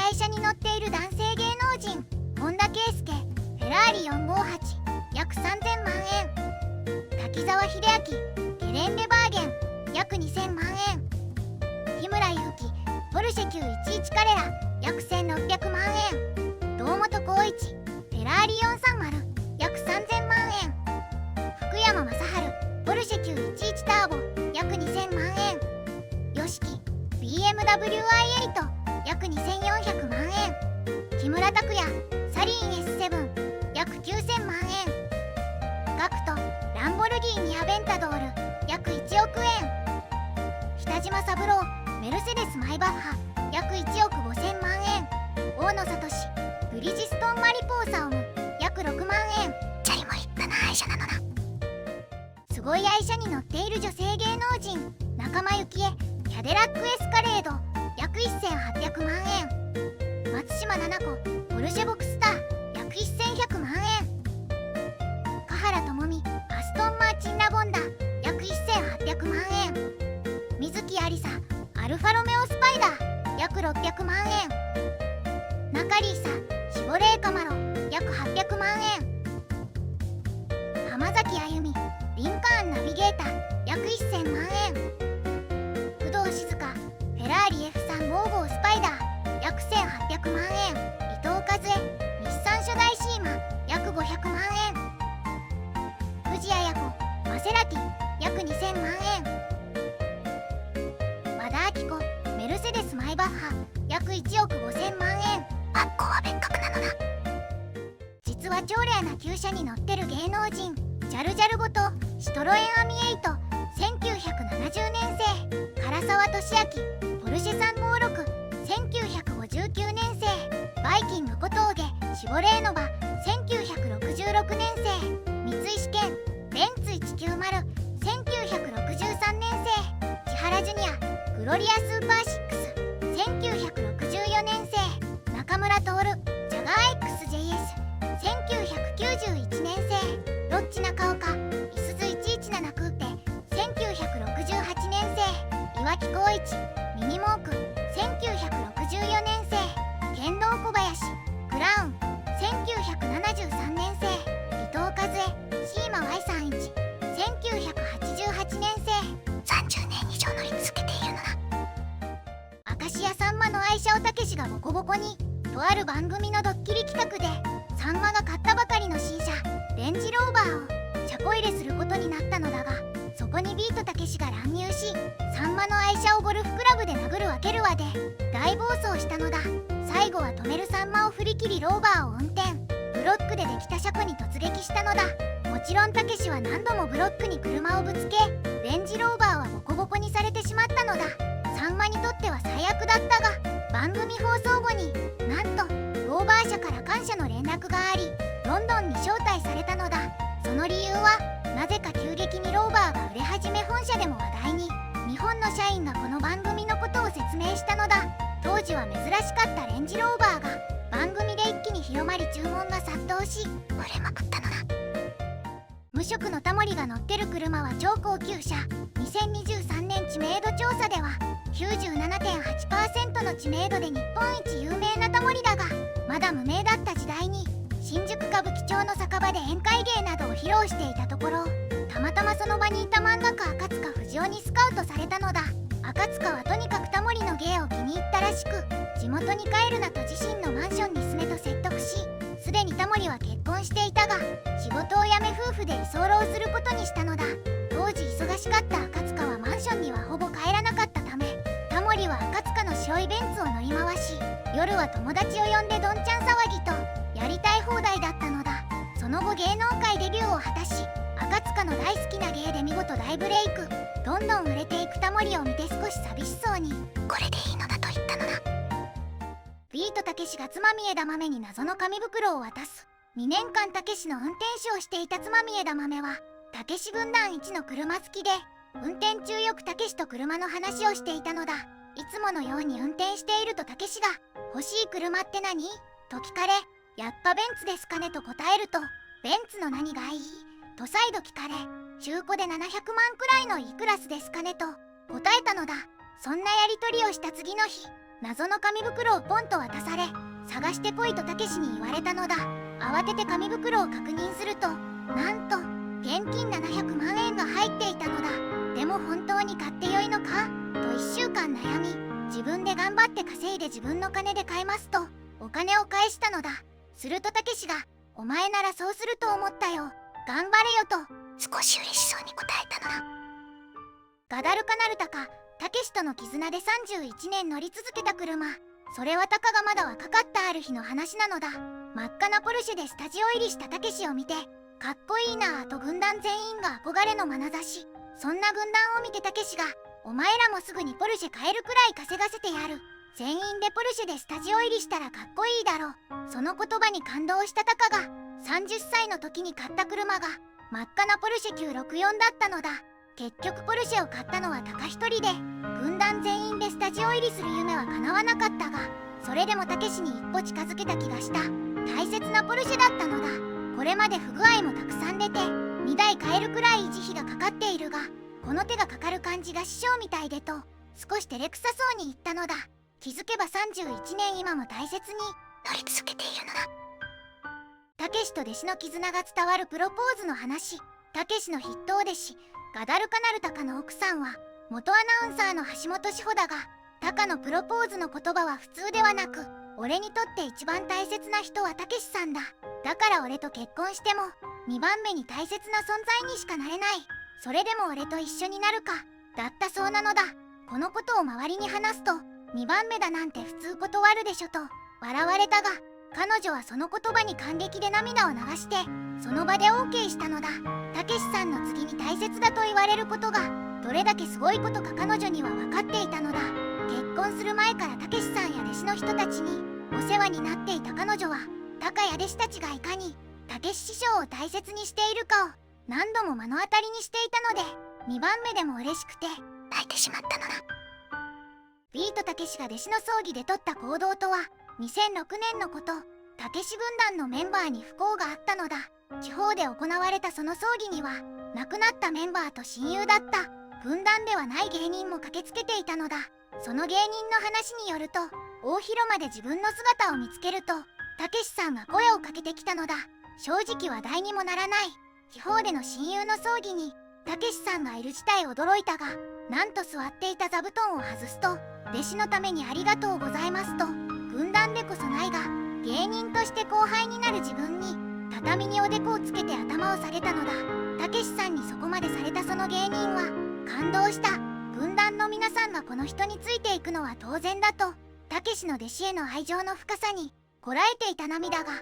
愛車に乗っている男性芸能人本田圭佑。フェラーリ458約3000万円。滝沢秀明ゲレンデバーゲン約2000万円。日村勇紀ポルシェ911カレラ約1600万円。堂本光一フェラーリ430約3000万円。福山雅治ポルシェ911ターボ約2000万円。YOSHIKI BMW i8 約2400万円。木村拓哉サリーン S7 約9000万円。GACKTランボルギーニアベンタドール約1億円。北島三郎メルセデスマイバッハ約1億5000万円。大野智ブリヂストンマリポーサオム約6万円。チャリも立派な愛車なのだ。すごい愛車に乗っている女性芸能人仲間由紀恵キャデラックエスカレード約1800万円。松島菜々子ポルシェボクスター約1100万円。華原朋美アストンマーチンラボンダ約1800万円。水木有沙アルファロメオスパイダー約600万円。中リーサシボレーカマロ約800万円。浜崎あゆみリンカーンナビゲータ約1000万円。工藤静香フェラーリ F3 モーゴースパイダー約1800万円。伊藤和恵日産初代シーマ約500万円。藤あや子マセラティ約2000万円。和田アキ子メルセデスマイバッハ約1億5000万円。あっこは別格なのだ。実は超レアな旧車に乗ってる芸能人ジャルジャルごとシトロエンアミエイト1970年生。唐沢寿明ポルシェ356 1959年生。バイキング小峠シボレーノバ1966年生。三石健ベンツ190 1963年生。千原ジュニアグロリアスーパーシックス1964年生。中村徹ジャガー XJS1991年生。ロッチ中岡いすゞ117クーペ1968年生。岩城浩一ミニモーク1964年生。剣道小林クラウン1973年生。伊藤和恵シーマ Y31 1988年生。30年以上乗り続けているのだ。明石家さんまの愛車をたけしがボコボコにとある番組のドッキリ企画でさんまが買ったばかりの新車レンジローバーを車庫入れすることになったのだが、そこにビートたけしが乱入しさんまの愛車をゴルフクラブで殴るわけるわで大暴走したのだ。最後は止めるさんまを振り切りローバーを運転。ブロックでできた車庫に突撃したのだ。もちろんたけしは何度もブロックに車をぶつけレンジローバーはボコボコにされてしまったのだ。さんまにとっては最悪だったが番組放送後になんとローバー社から感謝の連絡がありロンドンに招待されたのだ。その理由はなぜか急激にローバーが売れ始め本社でも話題に。日本の社員がこの番組のことを説明したのだ。当時は珍しかったレンジローバーが番組で一気に広まり注文が殺到し売れまくったのだ。無職のタモリが乗ってる車は超高級車。2023年知名度調査では 97.8% の知名度で日本一有名なタモリだが、まだ無名だった時代に新宿歌舞伎町の酒場で宴会芸などを披露していたところ、たまたまその場にいた漫画家赤塚不二夫にスカウトされたのだ。赤塚はとにかくタモリの芸を気に入ったらしく、地元に帰るなと自身のマンションに住めと説得し、すでにタモリは結婚していたが仕事を辞め夫婦で居候することにしたのだ。当時忙しかった赤塚はマンションにはほぼ帰らなかったため、タモリは赤塚の白いベンツを乗り回し、夜は友達を呼んでどんちゃん騒ぎとやりたい放題だったのだ。その後芸能界デビューを果たし、赤塚の大好きな芸で見事大ブレイク。どんどん売れていくタモリを見て少し寂しそうにこれでいいのだと言ったのだ。ビートたけしが妻宮枝豆に謎の紙袋を渡す。2年間たけしの運転手をしていた妻宮枝豆はたけし軍団一の車好きで、運転中よくたけしと車の話をしていたのだ。いつものように運転しているとたけしが欲しい車って何と聞かれ、やっぱベンツですかねと答えると、ベンツの何がいいと再度聞かれ、中古で700万くらいのいいクラスですかねと答えたのだ。そんなやり取りをした次の日、謎の紙袋をポンと渡され、探してこいとたけしに言われたのだ。慌てて紙袋を確認すると、なんと現金700万円が入っていたのだ。でも本当に買ってよいのかと1週間悩み、自分で頑張って稼いで自分の金で買いますとお金を返したのだ。するとたけしが、お前ならそうすると思ったよ、頑張れよと少し嬉しそうに答えたのだ。ガダルカナルタかたけしとの絆で31年乗り続けた車。それはたかがまだ若かったある日の話なのだ。真っ赤なポルシェでスタジオ入りしたたけしを見て、かっこいいなぁと軍団全員が憧れの眼差し。そんな軍団を見てたけしが、お前らもすぐにポルシェ買えるくらい稼がせてやる、全員でポルシェでスタジオ入りしたらかっこいいだろう。その言葉に感動したタカが30歳の時に買った車が真っ赤なポルシェ964だったのだ。結局ポルシェを買ったのはタカ一人で、軍団全員でスタジオ入りする夢は叶わなかったが、それでもたけしに一歩近づけた気がした。大切なポルシェだったのだ。これまで不具合もたくさん出て2台買えるくらい維持費がかかっているが、この手がかかる感じが師匠みたいでと少し照れくさそうに言ったのだ。気づけば31年今も大切に乗り続けているのだ。たけしと弟子の絆が伝わるプロポーズの話。たけしの筆頭弟子ガダルカナルタカの奥さんは元アナウンサーの橋本志保だが、タカのプロポーズの言葉は普通ではなく、俺にとって一番大切な人はたけしさんだ。だから俺と結婚しても2番目に大切な存在にしかなれない。それでも俺と一緒になるかだったそうなのだ。このことを周りに話すと、2番目だなんて普通断るでしょと笑われたが、彼女はその言葉に感激で涙を流してその場で OK したのだ。たけしさんの次に大切だと言われることがどれだけすごいことか彼女には分かっていたのだ。結婚する前からたけしさんや弟子の人たちにお世話になっていた彼女は、タカや弟子たちがいかにたけし師匠を大切にしているかを何度も目の当たりにしていたので、2番目でも嬉しくて泣いてしまったのだ。ビートたけしが弟子の葬儀で取った行動とは、2006年のこと。たけし軍団のメンバーに不幸があったのだ。地方で行われたその葬儀には亡くなったメンバーと親友だった軍団ではない芸人も駆けつけていたのだ。その芸人の話によると、大広間で自分の姿を見つけるとたけしさんが声をかけてきたのだ。正直話題にもならない地方での親友の葬儀にたけしさんがいる自体驚いたが、なんと座っていた座布団を外すと、弟子のためにありがとうございますと、軍団でこそないが芸人として後輩になる自分に畳におでこをつけて頭を下げたのだ。たけしさんにそこまでされたその芸人は感動した。軍団の皆さんがこの人についていくのは当然だと、たけしの弟子への愛情の深さにこらえていた涙が